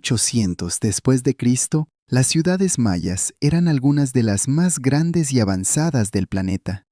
1800 después de Cristo, las ciudades mayas eran algunas de las más grandes y avanzadas del planeta.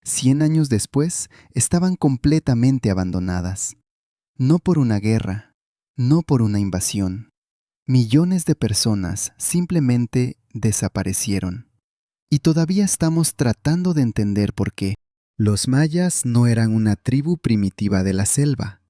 100 años después, estaban completamente abandonadas. No por una guerra, no por una invasión. Millones de personas simplemente desaparecieron. Y todavía estamos tratando de entender por qué. Los mayas no eran una tribu primitiva de la selva.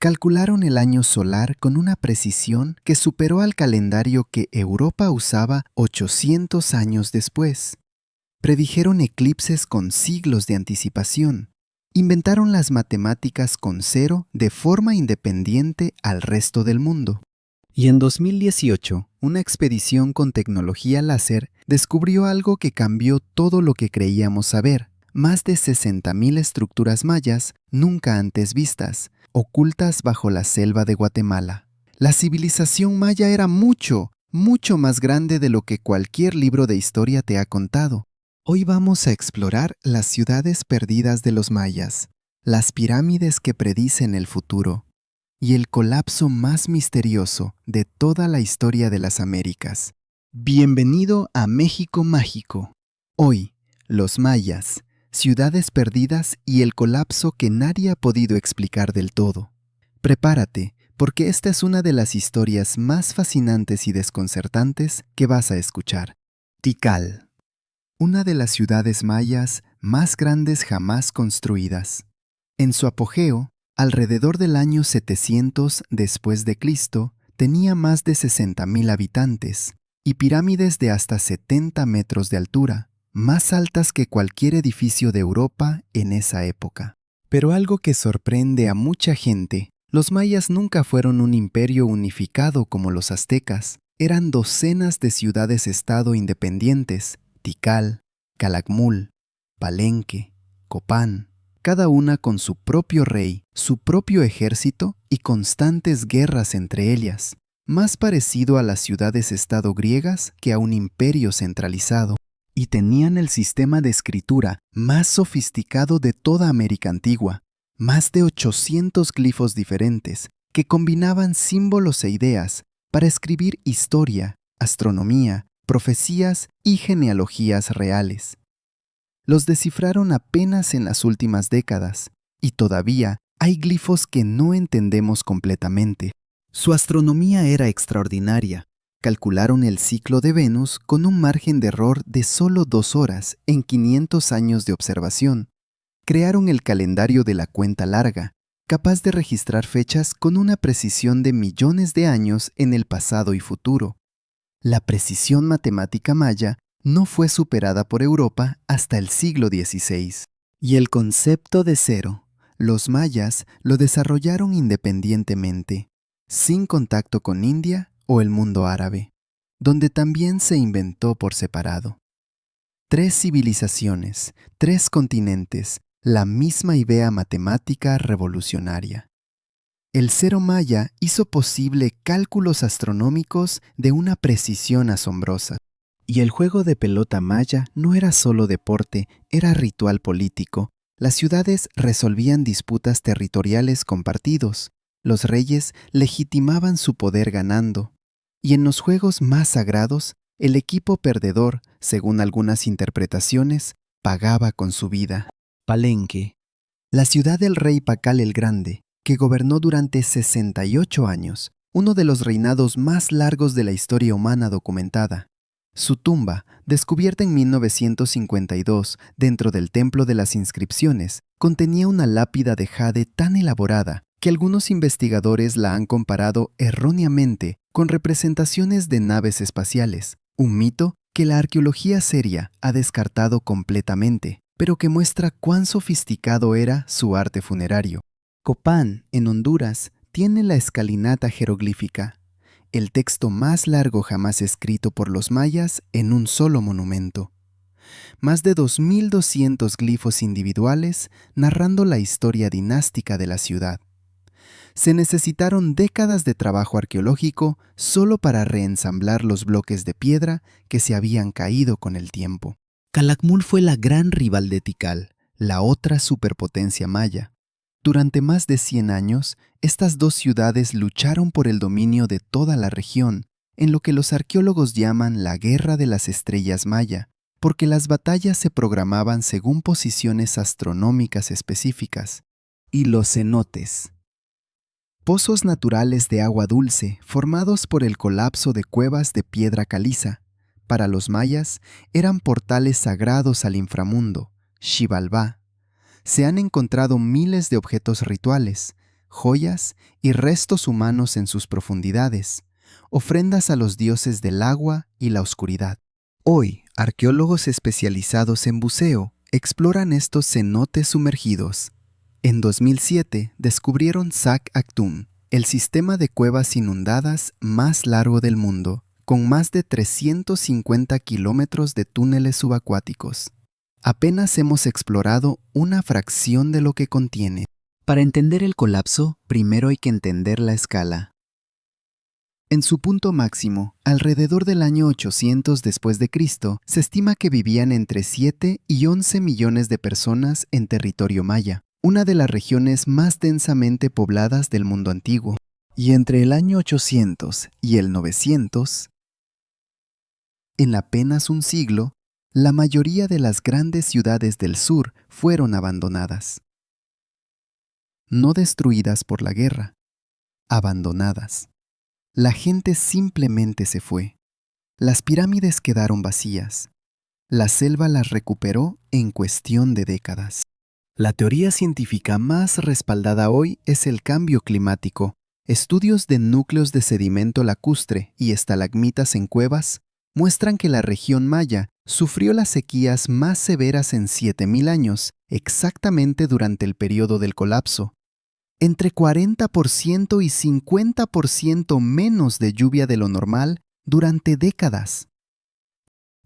Calcularon el año solar con una precisión que superó al calendario que Europa usaba 800 años después. Predijeron eclipses con siglos de anticipación. Inventaron las matemáticas con cero de forma independiente al resto del mundo. Y en 2018, una expedición con tecnología láser descubrió algo que cambió todo lo que creíamos saber. Más de 60.000 estructuras mayas nunca antes vistas, ocultas bajo la selva de Guatemala. La civilización maya era mucho, mucho más grande de lo que cualquier libro de historia te ha contado. Hoy vamos a explorar las ciudades perdidas de los mayas, las pirámides que predicen el futuro y el colapso más misterioso de toda la historia de las Américas. Bienvenido a México Mágico. Hoy, los mayas, ciudades perdidas y el colapso que nadie ha podido explicar del todo. Prepárate, porque esta es una de las historias más fascinantes y desconcertantes que vas a escuchar. Tikal, una de las ciudades mayas más grandes jamás construidas. En su apogeo, alrededor del año 700 después de Cristo, tenía más de 60.000 habitantes y pirámides de hasta 70 metros de altura, más altas que cualquier edificio de Europa en esa época. Pero algo que sorprende a mucha gente, los mayas nunca fueron un imperio unificado como los aztecas. Eran docenas de ciudades-estado independientes: Tikal, Calakmul, Palenque, Copán, cada una con su propio rey, su propio ejército y constantes guerras entre ellas, más parecido a las ciudades-estado griegas que a un imperio centralizado. Y tenían el sistema de escritura más sofisticado de toda América Antigua, más de 800 glifos diferentes que combinaban símbolos e ideas para escribir historia, astronomía, profecías y genealogías reales. Los descifraron apenas en las últimas décadas, y todavía hay glifos que no entendemos completamente. Su astronomía era extraordinaria. Calcularon el ciclo de Venus con un margen de error de solo 2 horas en 500 años de observación. Crearon el calendario de la cuenta larga, capaz de registrar fechas con una precisión de millones de años en el pasado y futuro. La precisión matemática maya no fue superada por Europa hasta el siglo XVI. Y el concepto de cero, los mayas lo desarrollaron independientemente, sin contacto con India o el mundo árabe, donde también se inventó por separado. 3 civilizaciones, 3 continentes, la misma idea matemática revolucionaria. El cero maya hizo posible cálculos astronómicos de una precisión asombrosa. Y el juego de pelota maya no era solo deporte, era ritual político. Las ciudades resolvían disputas territoriales con partidos. Los reyes legitimaban su poder ganando. Y en los juegos más sagrados, el equipo perdedor, según algunas interpretaciones, pagaba con su vida. Palenque, la ciudad del rey Pacal el Grande, que gobernó durante 68 años, uno de los reinados más largos de la historia humana documentada. Su tumba, descubierta en 1952 dentro del Templo de las Inscripciones, contenía una lápida de jade tan elaborada que algunos investigadores la han comparado erróneamente con representaciones de naves espaciales, un mito que la arqueología seria ha descartado completamente, pero que muestra cuán sofisticado era su arte funerario. Copán, en Honduras, tiene la escalinata jeroglífica, el texto más largo jamás escrito por los mayas en un solo monumento. Más de 2.200 glifos individuales narrando la historia dinástica de la ciudad. Se necesitaron décadas de trabajo arqueológico solo para reensamblar los bloques de piedra que se habían caído con el tiempo. Calakmul fue la gran rival de Tikal, la otra superpotencia maya. Durante más de 100 años, estas dos ciudades lucharon por el dominio de toda la región, en lo que los arqueólogos llaman la Guerra de las Estrellas Maya, porque las batallas se programaban según posiciones astronómicas específicas. Y los cenotes. Pozos naturales de agua dulce formados por el colapso de cuevas de piedra caliza. Para los mayas, eran portales sagrados al inframundo, Xibalbá. Se han encontrado miles de objetos rituales, joyas y restos humanos en sus profundidades, ofrendas a los dioses del agua y la oscuridad. Hoy, arqueólogos especializados en buceo exploran estos cenotes sumergidos. En 2007 descubrieron Sac Actum, el sistema de cuevas inundadas más largo del mundo, con más de 350 kilómetros de túneles subacuáticos. Apenas hemos explorado una fracción de lo que contiene. Para entender el colapso, primero hay que entender la escala. En su punto máximo, alrededor del año 800 después de Cristo, se estima que vivían entre 7 y 11 millones de personas en territorio maya, una de las regiones más densamente pobladas del mundo antiguo. Y entre el año 800 y el 900, en apenas un siglo, la mayoría de las grandes ciudades del sur fueron abandonadas. No destruidas por la guerra, abandonadas. La gente simplemente se fue. Las pirámides quedaron vacías. La selva las recuperó en cuestión de décadas. La teoría científica más respaldada hoy es el cambio climático. Estudios de núcleos de sedimento lacustre y estalagmitas en cuevas muestran que la región maya sufrió las sequías más severas en 7.000 años, exactamente durante el periodo del colapso. Entre 40% y 50% menos de lluvia de lo normal durante décadas.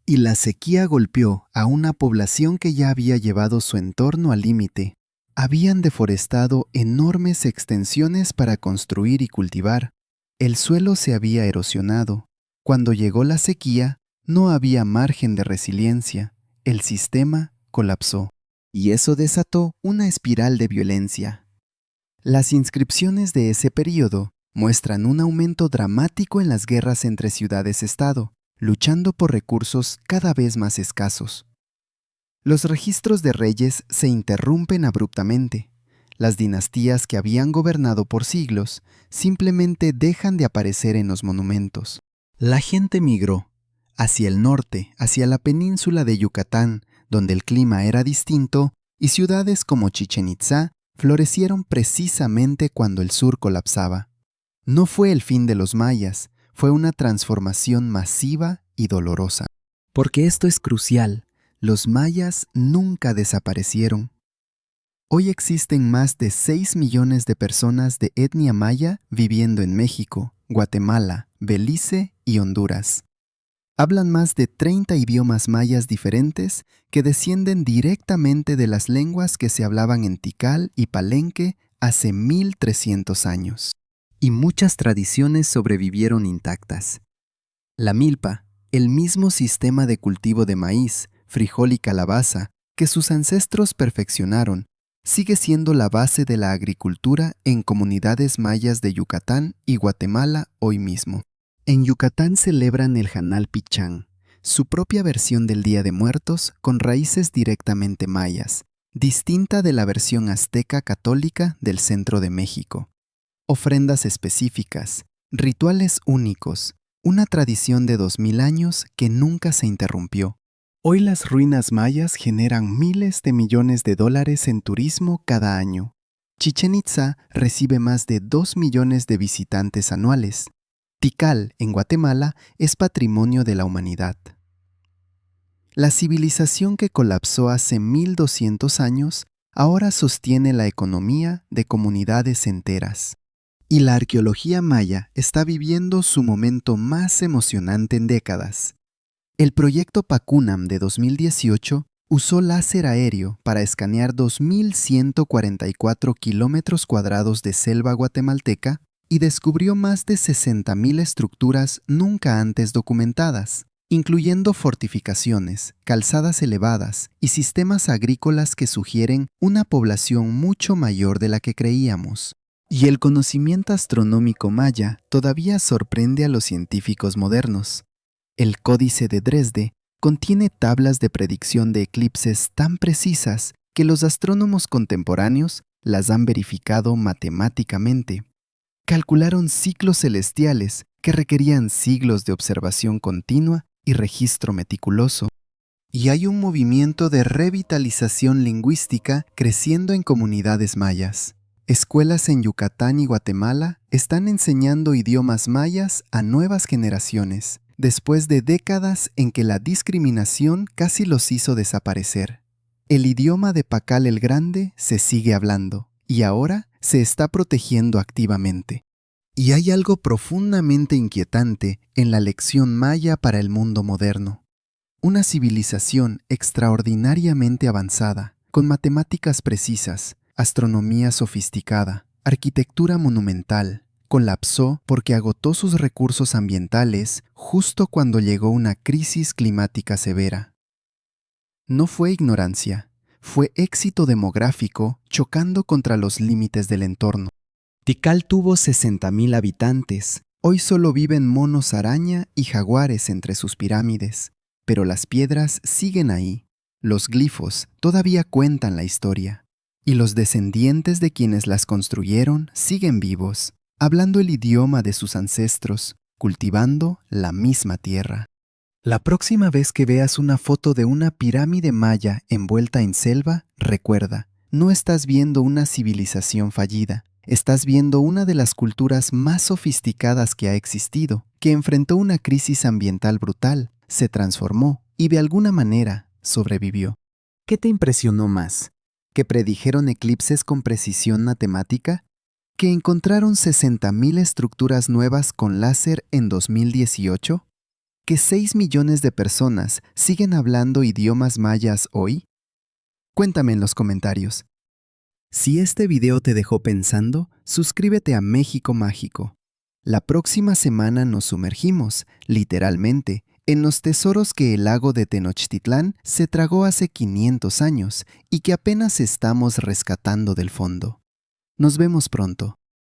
Y la sequía golpeó a una población que ya había llevado su entorno al límite. Habían deforestado enormes extensiones para construir y cultivar. El suelo se había erosionado. Cuando llegó la sequía, no había margen de resiliencia. El sistema colapsó. Y eso desató una espiral de violencia. Las inscripciones de ese periodo muestran un aumento dramático en las guerras entre ciudades-estado, luchando por recursos cada vez más escasos. Los registros de reyes se interrumpen abruptamente. Las dinastías que habían gobernado por siglos simplemente dejan de aparecer en los monumentos. La gente migró hacia el norte, hacia la península de Yucatán, donde el clima era distinto, y ciudades como Chichén Itzá florecieron precisamente cuando el sur colapsaba. No fue el fin de los mayas, fue una transformación masiva y dolorosa. Porque esto es crucial, los mayas nunca desaparecieron. Hoy existen más de 6 millones de personas de etnia maya viviendo en México, Guatemala, Belice y Honduras. Hablan más de 30 idiomas mayas diferentes que descienden directamente de las lenguas que se hablaban en Tikal y Palenque hace 1300 años. Y muchas tradiciones sobrevivieron intactas. La milpa, el mismo sistema de cultivo de maíz, frijol y calabaza que sus ancestros perfeccionaron, sigue siendo la base de la agricultura en comunidades mayas de Yucatán y Guatemala hoy mismo. En Yucatán celebran el Hanal Pichán, su propia versión del Día de Muertos con raíces directamente mayas, distinta de la versión azteca católica del centro de México. Ofrendas específicas, rituales únicos, una tradición de 2000 años que nunca se interrumpió. Hoy las ruinas mayas generan miles de millones de dólares en turismo cada año. Chichén Itzá recibe más de 2 millones de visitantes anuales. Tikal, en Guatemala, es patrimonio de la humanidad. La civilización que colapsó hace 1200 años ahora sostiene la economía de comunidades enteras. Y la arqueología maya está viviendo su momento más emocionante en décadas. El proyecto Pacunam de 2018 usó láser aéreo para escanear 2.144 kilómetros cuadrados de selva guatemalteca y descubrió más de 60.000 estructuras nunca antes documentadas. incluyendo fortificaciones, calzadas elevadas y sistemas agrícolas que sugieren una población mucho mayor de la que creíamos. Y el conocimiento astronómico maya todavía sorprende a los científicos modernos. El Códice de Dresde contiene tablas de predicción de eclipses tan precisas que los astrónomos contemporáneos las han verificado matemáticamente. Calcularon ciclos celestiales que requerían siglos de observación continua y registro meticuloso. Y hay un movimiento de revitalización lingüística creciendo en comunidades mayas. Escuelas en Yucatán y Guatemala están enseñando idiomas mayas a nuevas generaciones, después de décadas en que la discriminación casi los hizo desaparecer. El idioma de Pacal el Grande se sigue hablando, y ahora se está protegiendo activamente. Y hay algo profundamente inquietante en la lección maya para el mundo moderno. Una civilización extraordinariamente avanzada, con matemáticas precisas, astronomía sofisticada, arquitectura monumental, colapsó porque agotó sus recursos ambientales justo cuando llegó una crisis climática severa. No fue ignorancia, fue éxito demográfico chocando contra los límites del entorno. Tikal tuvo 60,000 habitantes. Hoy solo viven monos araña y jaguares entre sus pirámides, pero las piedras siguen ahí. Los glifos todavía cuentan la historia. Y los descendientes de quienes las construyeron siguen vivos, hablando el idioma de sus ancestros, cultivando la misma tierra. La próxima vez que veas una foto de una pirámide maya envuelta en selva, recuerda, no estás viendo una civilización fallida, estás viendo una de las culturas más sofisticadas que ha existido, que enfrentó una crisis ambiental brutal, se transformó y de alguna manera sobrevivió. ¿Qué te impresionó más? ¿Que predijeron eclipses con precisión matemática? ¿Que encontraron 60,000 estructuras nuevas con láser en 2018? ¿Que 6 millones de personas siguen hablando idiomas mayas hoy? Cuéntame en los comentarios. Si este video te dejó pensando, suscríbete a México Mágico. La próxima semana nos sumergimos, literalmente, en los tesoros que el lago de Tenochtitlán se tragó hace 500 años y que apenas estamos rescatando del fondo. Nos vemos pronto.